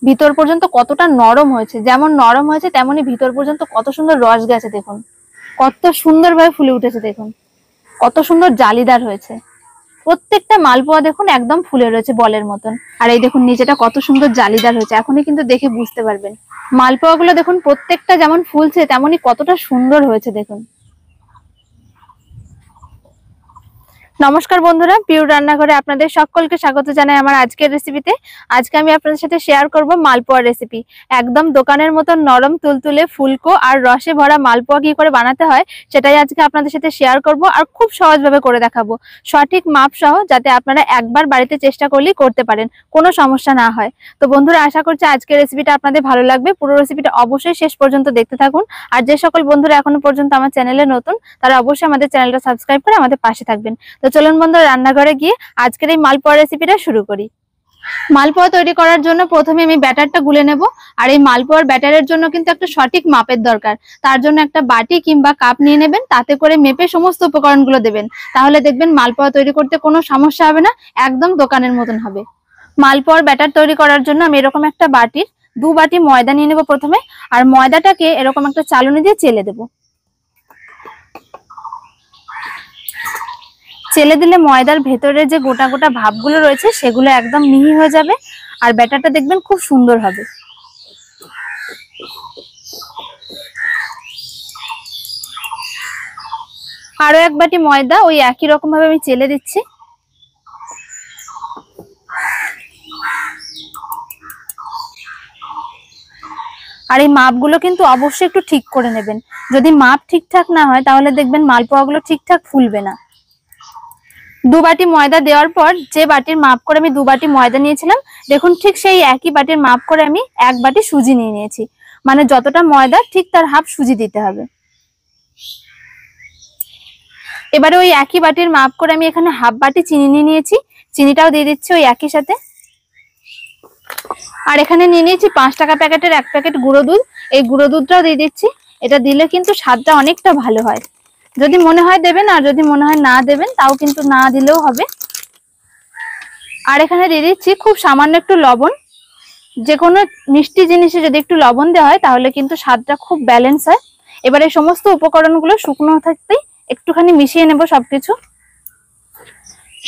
ভিতর পর্যন্ত কতটা নরম হয়েছে, যেমন নরম হয়েছে তেমনি ভিতর পর্যন্ত কত সুন্দর রস গেছে। দেখুন কত সুন্দরভাবে ফুলে উঠেছে, দেখুন কত সুন্দর জালিদার হয়েছে। প্রত্যেকটা মালপোয়া দেখুন একদম ফুলে রয়েছে বলের মতন। আর এই দেখুন নিচেটা কত সুন্দর জালিদার হয়েছে, এখনই কিন্তু দেখে বুঝতে পারবেন। মালপোয়া গুলো দেখুন প্রত্যেকটা যেমন ফুলছে তেমনি কতটা সুন্দর হয়েছে দেখুন। নমস্কার বন্ধুরা, পিওর রান্নাঘরে আপনাদের সকলকে স্বাগত জানাই আমার আজকের রেসিপিতে। আজকে আমি আপনাদের সাথে শেয়ার করব মালপোয়া রেসিপি। একদম দোকানের মতন নরম তুলতুলে ফুলকো আর রসে ভরা মালপোয়া কি করে বানাতে হয় সেটাই আজকে আপনাদের সাথে শেয়ার করব, আর খুব সহজভাবে করে দেখাবো, সঠিক মাপ সহ, যাতে আপনারা একবার বাড়িতে চেষ্টা করলেই করতে পারেন, কোনো সমস্যা না হয়। তো বন্ধুরা, আশা করছি আজকের রেসিপিটা আপনাদের ভালো লাগবে। পুরো রেসিপিটা অবশ্যই শেষ পর্যন্ত দেখতে থাকুন। আর যে সকল বন্ধুরা এখনো পর্যন্ত আমার চ্যানেলে নতুন, তারা অবশ্যই আমাদের চ্যানেলটা সাবস্ক্রাইব করে আমাদের পাশে থাকবেন। তো চলুন বন্ধুরা, রান্নাঘরে গিয়ে আজকের এই মালপোয়া রেসিপিটা শুরু করি। মালপোয়া তৈরি করার জন্য প্রথমে আমি ব্যাটারটা গুলে নেব। আর এই মালপোয়ার ব্যাটারের জন্য কিন্তু একটা সঠিক মাপের দরকার। তার জন্য একটা বাটি কিংবা কাপ নিয়ে নেবেন, তাতে করে মেপে সমস্ত উপকরণগুলো দেবেন। তাহলে দেখবেন মালপোয়া তৈরি করতে কোনো সমস্যা হবে না, একদম দোকানের মতন হবে। মালপোয়ার ব্যাটার তৈরি করার জন্য আমি এরকম একটা বাটির 2 বাটি ময়দা নিয়ে নেব প্রথমে। আর ময়দাটাকে এরকম একটা চালনি দিয়ে চেলে দেবো। চেলে দিলে ময়দার ভেতরে যে গোটা গোটা ভাবগুলো রয়েছে সেগুলো একদম মিহি হয়ে যাবে, আর ব্যাটারটা দেখবেন খুব সুন্দর হবে। আরো 1 বাটি ময়দা ওই একই রকম ভাবে আমি চেলে দিচ্ছি। আর এই মাপগুলো কিন্তু অবশ্যই একটু ঠিক করে নেবেন। যদি মাপ ঠিকঠাক না হয় তাহলে দেখবেন মালপোয়াগুলো ঠিকঠাক ফুলবে না। 2 বাটি ময়দা দেওয়ার পর যে বাটির মাপ করে আমি 2 বাটি ময়দা নিয়েছিলাম, দেখুন ঠিক সেই একই বাটির মাপ করে আমি 1 বাটি সুজি নিয়ে নিয়েছি। মানে যতটা ময়দা ঠিক তার হাফ সুজি দিতে হবে। এবারে ওই একই বাটির মাপ করে আমি এখানে হাফ বাটি চিনি নিয়ে নিয়েছি, চিনিটাও দিয়ে দিচ্ছি ওই একই সাথে। আর এখানে নিয়ে নিয়েছি 5 টাকা প্যাকেটের 1 প্যাকেট গুঁড়ো দুধ, এই গুঁড়ো দুধটাও দিয়ে দিচ্ছি। এটা দিলে কিন্তু স্বাদটা অনেকটা ভালো হয়। যদি মনে হয় দেবেন, আর যদি মনে হয় না দেবেন তাও কিন্তু না দিলেও হবে। আর এখানে দিয়ে দিচ্ছি খুব সামান্য একটু লবণ। যে কোনো মিষ্টি জিনিসে যদি একটু লবণ দেওয়া হয় তাহলে কিন্তু স্বাদটা খুব ব্যালেন্স হয়। এবারে সমস্ত উপকরণগুলো শুকনো থাকতেই একটুখানি মিশিয়ে নেব সবকিছু।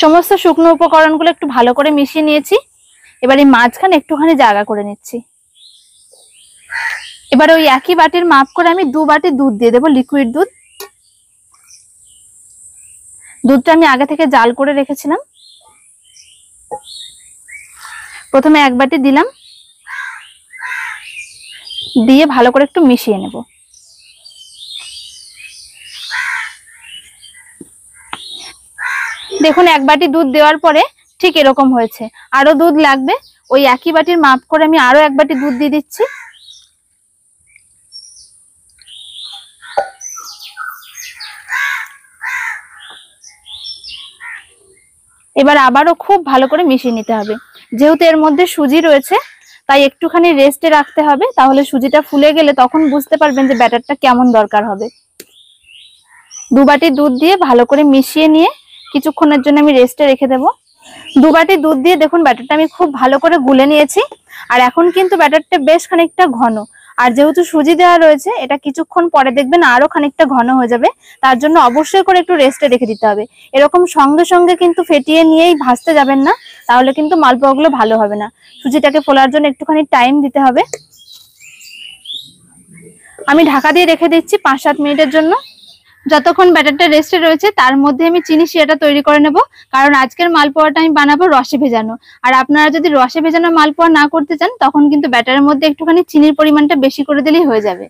সমস্ত শুকনো উপকরণগুলো একটু ভালো করে মিশিয়ে নিয়েছি। এবারে মাঝখানে একটুখানি জায়গা করে নিচ্ছি। এবার ওই একই বাটির মাপ করে আমি 2 বাটি দুধ দিয়ে দেবো, লিকুইড দুধ। দুধটা আমি আগে থেকে জাল করে রেখেছিলাম। প্রথমে 1 বাটি দিলাম, দিয়ে ভালো করে একটু মিশিয়ে নেব। দেখুন 1 বাটি দুধ দেওয়ার পরে ঠিক এরকম হয়েছে। আরো দুধ লাগবে, ওই একই বাটির মাপ করে আমি আরো 1 বাটি দুধ দিয়ে দিচ্ছি। এবার আবারও খুব ভালো করে মিশিয়ে নিতে হবে। যেহেতু এর মধ্যে সুজি রয়েছে তাই একটুখানি রেস্টে রাখতে হবে, তাহলে সুজিটা ফুলে গেলে তখন বুঝতে পারবেন যে ব্যাটারটা কেমন দরকার হবে। 2 বাটি দুধ দিয়ে ভালো করে মিশিয়ে নিয়ে কিছুক্ষণের জন্য আমি রেস্টে রেখে দেবো। 2 বাটি দুধ দিয়ে দেখুন ব্যাটারটা আমি খুব ভালো করে গুলে নিয়েছি। আর এখন কিন্তু ব্যাটারটা বেশ খানিকটা ঘন, আর যেহেতু সুজি দেওয়া রয়েছে এটা কিছুক্ষণ পরে দেখবেন আরো খানিকটা ঘন হয়ে যাবে। তার জন্য অবশ্যই করে একটু রেস্টে রেখে দিতে হবে। এরকম সঙ্গে সঙ্গে কিন্তু ফেটিয়ে নিয়েই ভাজতে যাবেন না, তাহলে কিন্তু মালপোয়াগুলো ভালো হবে না। সুজিটাকে ফোলার জন্য একটুখানি টাইম দিতে হবে। আমি ঢাকা দিয়ে রেখে দিচ্ছি 5-7 মিনিটের জন্য। যতক্ষণ ব্যাটারটা রেস্টে রয়েছে তার মধ্যে আমি চিনি শিরাটা তৈরি করে নেব, কারণ আজকের মালপোয়াটা আমি বানাবো রসে ভেজানো। আর আপনারা যদি রসে ভেজানো মালপোয়া না করতে চান তখন কিন্তু ব্যাটারের মধ্যে একটুখানি চিনির পরিমাণটা বেশি করে দিলেই হয়ে যাবে।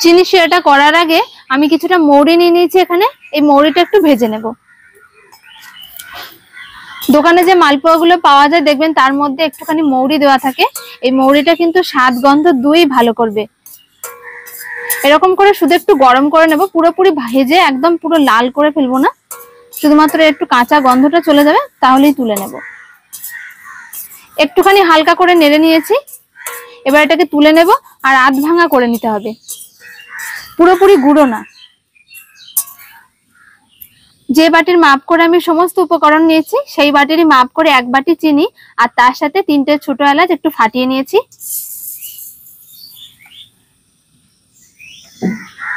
চিনি শিরাটা করার আগে আমি কিছুটা মৌরি নিয়ে নিয়েছি এখানে, এই মৌরিটা একটু ভেজে নেব। দোকানে যে মালপোয়াগুলো পাওয়া যায় দেখবেন তার মধ্যে একটুখানি মৌরি দেওয়া থাকে। এই মৌরিটা কিন্তু স্বাদ গন্ধ দুই ভালো করবে। এরকম করে শুধু একটু গরম করে নেব, পুরোপুরি ভেজে একদম পুরো লাল করে ফেলবো না, শুধুমাত্র একটু কাঁচা গন্ধটা চলে যাবে তাহলেই তুলে নেব। একটুখানি হালকা করে নেড়ে নিয়েছি, এবার এটাকে তুলে নেব। আর আধ ভাঙা করে নিতে হবে, পুরোপুরি গুঁড়ো না। যে বাটির মাপ করে আমি সমস্ত উপকরণ নিয়েছি সেই বাটিরই মাপ করে 1 বাটি চিনি আর তার সাথে 3টে ছোট এলাচ একটু ফাটিয়ে নিয়েছি।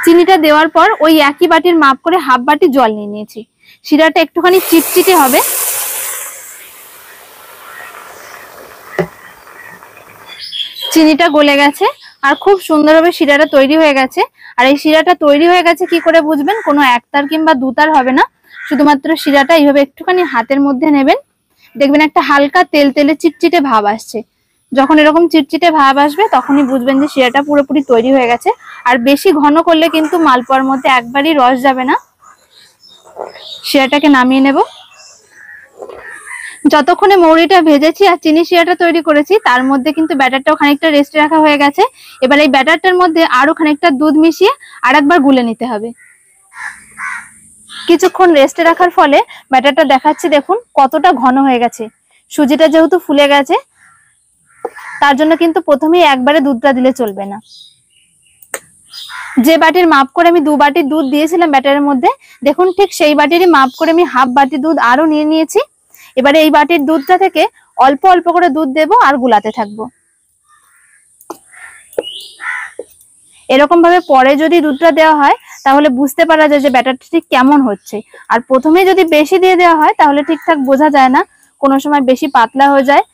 চিনিটা দেওয়ার পর ওই একই বাটির মাপ করে হাফ বাটি জল নিয়ে নিয়েছি। শিরাটা একটুখানি চিটচিটে হবে। চিনিটা গলে গেছে আর খুব সুন্দরভাবে শিরাটা তৈরি হয়ে গেছে। আর এই শিরাটা তৈরি হয়ে গেছে কি করে বুঝবেন? কোনো একতার কিংবা দুতার হবে না, শুধুমাত্র শিরাটা এইভাবে একটুখানি হাতের মধ্যে নেবেন, দেখবেন একটা হালকা তেল তেলে চিটচিটে ভাব আসছে। যখন এরকম চিটচিটে ভাব আসবে তখনই বুঝবেন যে শিরাটা পুরোপুরি তৈরি হয়ে গেছে। আর বেশি ঘন করলে কিন্তু মালপোয়ার মধ্যে একবারই রস যাবে না। শিরাটাকে নামিয়ে নেব। যতক্ষণে মৌরিটা ভেজেছি আর চিনি শিরাটা তৈরি করেছি তার মধ্যে কিন্তু ব্যাটারটাও খানিকটা রেস্টে রাখা হয়ে গেছে। এবার এই ব্যাটারটার মধ্যে আরো খানিকটা দুধ মিশিয়ে আরেকবার গুলে নিতে হবে। কিছুক্ষণ রেস্টে রাখার ফলে ব্যাটারটা দেখাচ্ছি, দেখুন কতটা ঘন হয়ে গেছে। সুজিটা যেহেতু ফুলে গেছে তার জন্য কিন্তু প্রথমেই একবারে দুধটা দিলে চলবে না। যে বাটির মাপ করে আমি 2 বাটি দুধ দিয়েছিলাম ব্যাটারের মধ্যে, দেখুন ঠিক সেই বাটিরই মাপ করে আমি হাফ বাটি দুধ আরো নিয়ে নিয়েছি। এবারে এই বাটির দুধটা থেকে অল্প অল্প করে দুধ দেব আর গুলাতে থাকবো। এরকম ভাবে পরে যদি দুধটা দেওয়া হয় তাহলে বুঝতে পারা যায় যে ব্যাটারটা ঠিক কেমন হচ্ছে। আর প্রথমে যদি বেশি দিয়ে দেওয়া হয় তাহলে ঠিকঠাক বোঝা যায় না, কোনো সময় বেশি পাতলা হয়ে যায়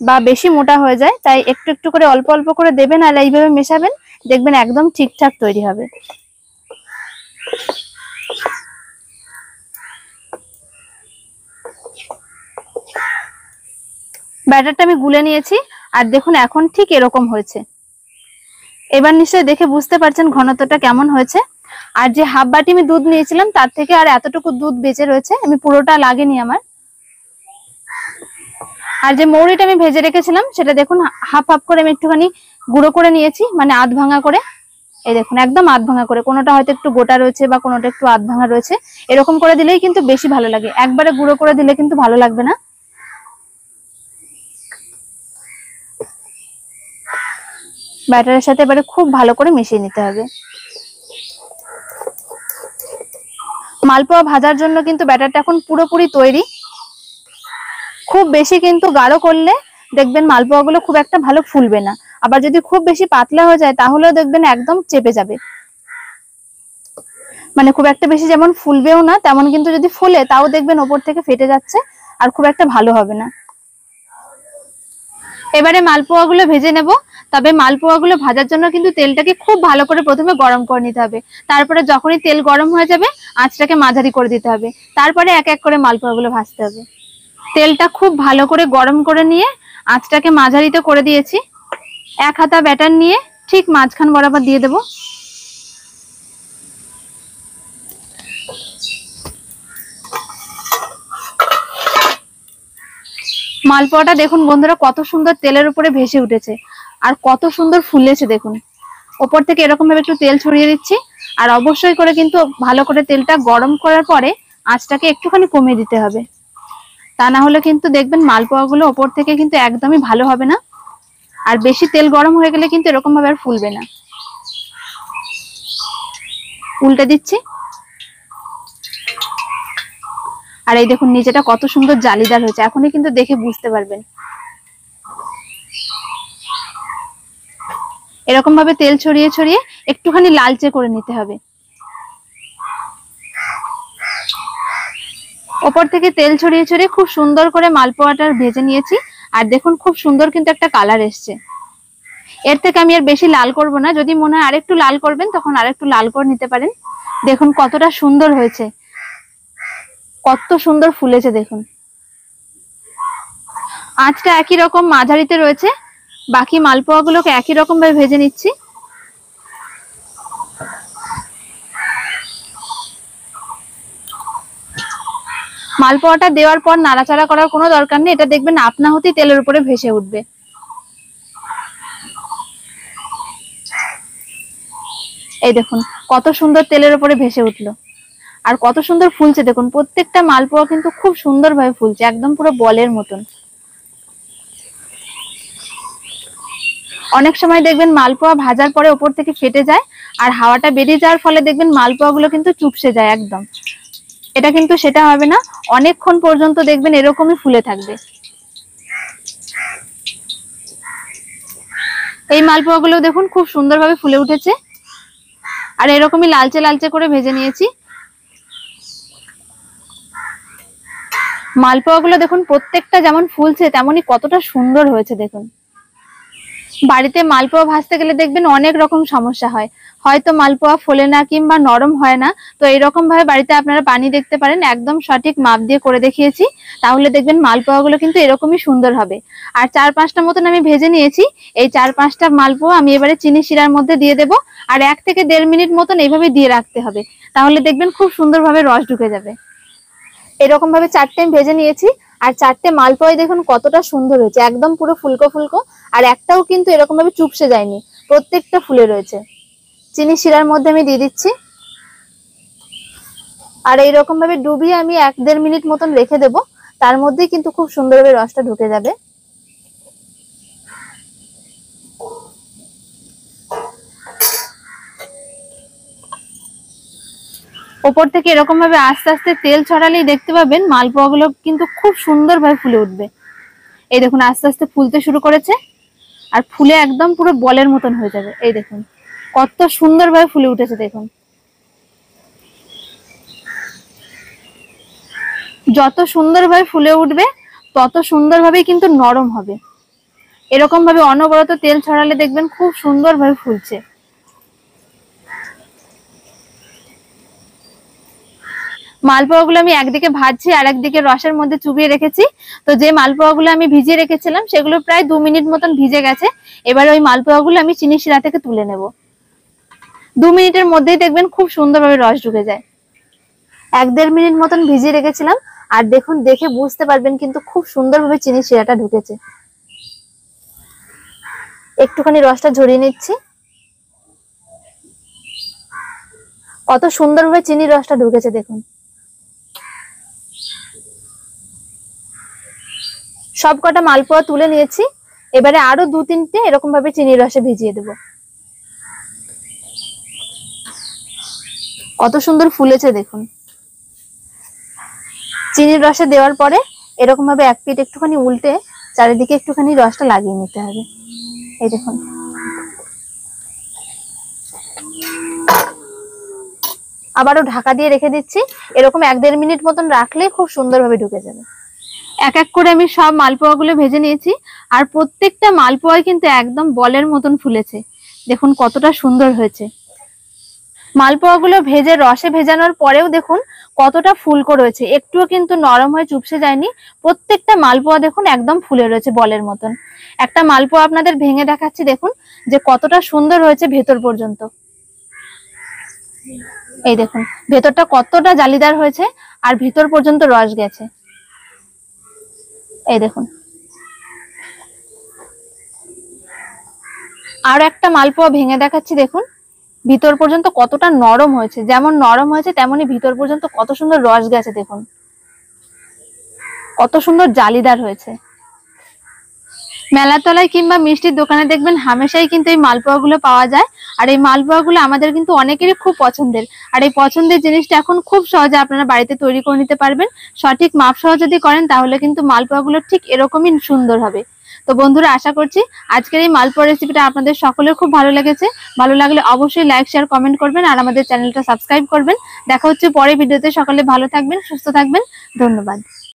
বা বেশি মোটা হয়ে যায়। তাই একটু একটু করে অল্প অল্প করে দেবেন আর এইভাবে মেশাবেন, দেখবেন একদম ঠিকঠাক তৈরি হবে। ব্যাটারটা আমি গুলে নিয়েছি আর দেখুন এখন ঠিক এরকম হয়েছে। এবার নিশ্চয়ই দেখে বুঝতে পারছেন ঘনত্বটা কেমন হয়েছে। আর যে হাফ বাটি আমি দুধ নিয়েছিলাম তার থেকে আর এতটুকু দুধ বেঁচে রয়েছে, আমি পুরোটা লাগেনি আমার। আর যে মৌরিটা আমি ভেজে রেখেছিলাম সেটা দেখুন হাফ হাফ করে আমি একটুখানি গুঁড়ো করে নিয়েছি, মানে আধ ভাঙা করে। এই দেখুন একদম আধ ভাঙা করে, কোনোটা হয়তো একটু গোটা রয়েছে বা কোনোটা একটু আধ ভাঙা রয়েছে। এরকম করে দিলেই কিন্তু বেশি ভালো লাগে, একবারে গুঁড়ো করে দিলে কিন্তু ভালো লাগবে না। ব্যাটারের সাথে এবারে খুব ভালো করে মিশিয়ে নিতে হবে। মালপোয়া ভাজার জন্য কিন্তু ব্যাটারটা এখন পুরোপুরি তৈরি। খুব বেশি কিন্তু গাঢ় করলে দেখবেন মালপোয়া গুলো খুব একটা ভালো ফুলবে না, আবার যদি খুব বেশি পাতলা হয়ে যায় তাহলেও দেখবেন একদম চেপে যাবে। মানে খুব একটা বেশি যেমন ফুলবেও না, তেমন কিন্তু যদি ফুলে তাও দেখবেন ওপর থেকে ফেটে যাচ্ছে আর খুব একটা ভালো হবে না। এবারে মালপোয়া গুলো ভেজে নেব। তবে মালপোয়া গুলো ভাজার জন্য কিন্তু তেলটাকে খুব ভালো করে প্রথমে গরম করে নিতে হবে। তারপরে যখনই তেল গরম হয়ে যাবে আঁচটাকে মাঝারি করে দিতে হবে। তারপরে এক এক করে মালপোয়া গুলো ভাজতে হবে। তেলটা খুব ভালো করে গরম করে নিয়ে আঁচটাকে মাঝারিতে করে দিয়েছি। 1 হাতা ব্যাটার নিয়ে ঠিক মাঝখান বরাবর দিয়ে দেব। মালপোয়াটা দেখুন বন্ধুরা কত সুন্দর তেলের উপরে ভেসে উঠেছে আর কত সুন্দর ফুলেছে। দেখুন ওপর থেকে এরকম ভাবে একটু তেল ছড়িয়ে দিচ্ছি। আর অবশ্যই করে কিন্তু ভালো করে তেলটা গরম করার পরে আঁচটাকে একটুখানি কমিয়ে দিতে হবে, তা না হলে কিন্তু দেখবেন মালপোয়া গুলো ওপর থেকে কিন্তু একদমই ভালো হবে না। আর বেশি তেল গরম হয়ে গেলে কিন্তু এরকম ভাবে আর ফুলবে না। উল্টে দিচ্ছি। আর এই দেখুন নিচেটা কত সুন্দর জালিদার হয়েছে, এখনই কিন্তু দেখে বুঝতে পারবেন। এরকম ভাবে তেল ছড়িয়ে ছড়িয়ে একটুখানি লালচে করে নিতে হবে। ওপর থেকে তেল ছড়িয়ে ছড়িয়ে খুব সুন্দর করে মালপোয়াটা ভেজে নিয়েছি। আর দেখুন খুব সুন্দর কিন্তু একটা কালার এসছে। এর থেকে আমি আর বেশি লাল করব না, যদি মনে হয় আরেকটু লাল করবেন তখন আরেকটু লাল করে নিতে পারেন। দেখুন কতটা সুন্দর হয়েছে, কত সুন্দর ফুলেছে দেখুন। আঁচটা একই রকম মাঝারিতে রয়েছে। বাকি মালপোয়া গুলোকে একই রকম ভাবে ভেজে নিচ্ছি। মালপোয়াটা দেওয়ার পর নাড়াচাড়া করার কোনো দরকার নেই, এটা দেখবেন আপনা হতেই তেলের উপরে ভেসে উঠবে। এই দেখুন কত সুন্দর তেলের উপরে ভেসে উঠলো আর কত সুন্দর ফুলছে। দেখুন প্রত্যেকটা মালপোয়া কিন্তু খুব সুন্দর ভাবে ফুলছে, একদম পুরো বলের মতন। অনেক সময় দেখবেন মালপোয়া ভাজার পরে ওপর থেকে ফেটে যায় আর হাওয়াটা বেরিয়ে যাওয়ার ফলে দেখবেন মালপোয়া গুলো কিন্তু চুপসে যায় একদম। এটা কিন্তু সেটা হবে না, অনেকক্ষণ পর্যন্ত দেখবেন এরকমই ফুলে থাকবে। এই মালপোয়াগুলো দেখুন খুব সুন্দরভাবে ফুলে উঠেছে, আর এরকমই লালচে লালচে করে ভেজে নিয়েছি। মালপোয়াগুলো দেখুন প্রত্যেকটা যেমন ফুলছে তেমনই কতটা সুন্দর হয়েছে দেখুন। বাড়িতে মালপোয়া ভাজতে গেলে দেখবেন অনেক রকম সমস্যা হয়, হয়তো মালপোয়া ফোলে না কিংবা নরম হয় না। তো এরকম ভাবে বাড়িতে আপনারা বানিয়ে দেখতে পারেন, একদম সঠিক মাপ দিয়ে করে দেখিয়েছি, তাহলে দেখবেন মালপোয়াগুলো কিন্তু এরকমই সুন্দর হবে। আর 4-5টা মতন আমি ভেজে নিয়েছি। এই 4-5টা মালপোয়া আমি এবারে চিনি শিরার মধ্যে দিয়ে দেবো, আর 1 থেকে 1.5 মিনিট মতন এইভাবে দিয়ে রাখতে হবে, তাহলে দেখবেন খুব সুন্দরভাবে রস ঢুকে যাবে। এরকম ভাবে 4টে আমি ভেজে নিয়েছি, আর 4টে মালপোয়া দেখুন কতটা সুন্দর হয়েছে, একদম পুরো ফুলকো ফুলকো, আর একটাও কিন্তু এরকম ভাবে চুপসে যায়নি, প্রত্যেকটা ফুলে রয়েছে। চিনি শিরার মধ্যে আমি দিয়ে দিচ্ছি, আর এইরকম ভাবে ডুবিয়ে আমি 1-1.5 মিনিট মতন রেখে দেবো, তার মধ্যেই কিন্তু খুব সুন্দরভাবে রসটা ঢুকে যাবে। ওপর থেকে এরকম ভাবে আস্তে আস্তে তেল ছড়ালেই দেখতে পাবেন মালপোয়াগুলো কিন্তু খুব সুন্দরভাবে ফুলে উঠবে। এই দেখুন আস্তে আস্তে ফুলতে শুরু করেছে, আর ফুলে একদম পুরো বলের মতন হয়ে যাবে। এই দেখুন কত সুন্দরভাবে ফুলে উঠেছে দেখুন। যত সুন্দরভাবে ফুলে উঠবে তত সুন্দরভাবে কিন্তু নরম হবে। এরকম ভাবে অনবরত তেল ছড়ালে দেখবেন খুব সুন্দরভাবে ফুলছে। মালপোয়াগুলো আমি একদিকে ভাজছি আর একদিকে রসের মধ্যে চুবিয়ে রেখেছি। তো যে মালপোয়াগুলো আমি ভিজিয়ে রেখেছিলাম সেগুলো প্রায় 2 মিনিট মতন ভিজে গেছে। এবার ওই মালপোয়াগুলো আমি চিনি শিরা থেকে তুলে নেব। 2 মিনিটের মধ্যেই দেখবেন খুব সুন্দরভাবে রস ঢুকে যায়। 1-1.5 মিনিট মতন ভিজিয়ে রেখেছিলাম, আর দেখুন দেখে বুঝতে পারবেন কিন্তু খুব সুন্দরভাবে চিনি শিরাটা ঢুকেছে। একটুখানি রসটা ঝরিয়ে নিচ্ছি, কত সুন্দরভাবে চিনির রসটা ঢুকেছে দেখুন। সবকটা মালপোয়া তুলে নিয়েছি, এবারে আরো 2-3টে এরকম ভাবে চিনির রসে ভিজিয়ে দেব। কত সুন্দর ফুলেছে দেখুন। চিনির রসে দেওয়ার পরে এরকম ভাবে এক পিঠ একটুখানি উল্টে চারিদিকে একটুখানি রসটা লাগিয়ে নিতে হবে। এই দেখুন আবারও ঢাকা দিয়ে রেখে দিচ্ছি, এরকম 1-1.5 মিনিট মতন রাখলে খুব সুন্দরভাবে ঢুকে যাবে। এক এক করে আমি সব মালপোয়াগুলো ভেজে নিয়েছি, আর প্রত্যেকটা মালপোয়াই কিন্তু একদম বলের মতন ফুলেছে, দেখুন কতটা সুন্দর হয়েছে। মালপোয়াগুলো ভেজে রসে ভেজানোর পরেও দেখুন কতটা ফুলকো রয়েছে, একটুও কিন্তু নরম হয়ে চুপসে যায়নি। প্রত্যেকটা মালপোয়া দেখুন একদম ফুলে রয়েছে বলের মতন। একটা মালপোয়া আপনাদের ভেঙে দেখাচ্ছি, দেখুন যে কতটা সুন্দর হয়েছে ভেতর পর্যন্ত। এই দেখুন ভেতরটা কতটা জালিদার হয়েছে, আর ভিতর পর্যন্ত রস গেছে। এই দেখুন আর একটা মালপোয়া ভেঙে দেখাচ্ছি, দেখুন ভিতর পর্যন্ত কতটা নরম হয়েছে, যেমন নরম হয়েছে তেমনি ভিতর পর্যন্ত কত সুন্দর রস গেছে দেখুন, কত সুন্দর জালিদার হয়েছে। মেলার তলায় কিংবা মিষ্টির দোকানে দেখবেন হামেশাই কিন্তু এই মালপোয়াগুলো পাওয়া যায়, আর এই মালপোয়াগুলো আমাদের কিন্তু অনেকেরই খুব পছন্দের। আর এই পছন্দের জিনিসটা এখন খুব সহজে আপনারা বাড়িতে তৈরি করে নিতে পারবেন। সঠিক মাপ সহ যদি করেন তাহলে কিন্তু মালপোয়াগুলো ঠিক এরকমই সুন্দর হবে। তো বন্ধুরা, আশা করছি আজকের এই মালপোয়া রেসিপিটা আপনাদের সকলের খুব ভালো লেগেছে। ভালো লাগলে অবশ্যই লাইক শেয়ার কমেন্ট করবেন, আর আমাদের চ্যানেলটা সাবস্ক্রাইব করবেন। দেখা হচ্ছে পরের ভিডিওতে। সকলে ভালো থাকবেন, সুস্থ থাকবেন, ধন্যবাদ।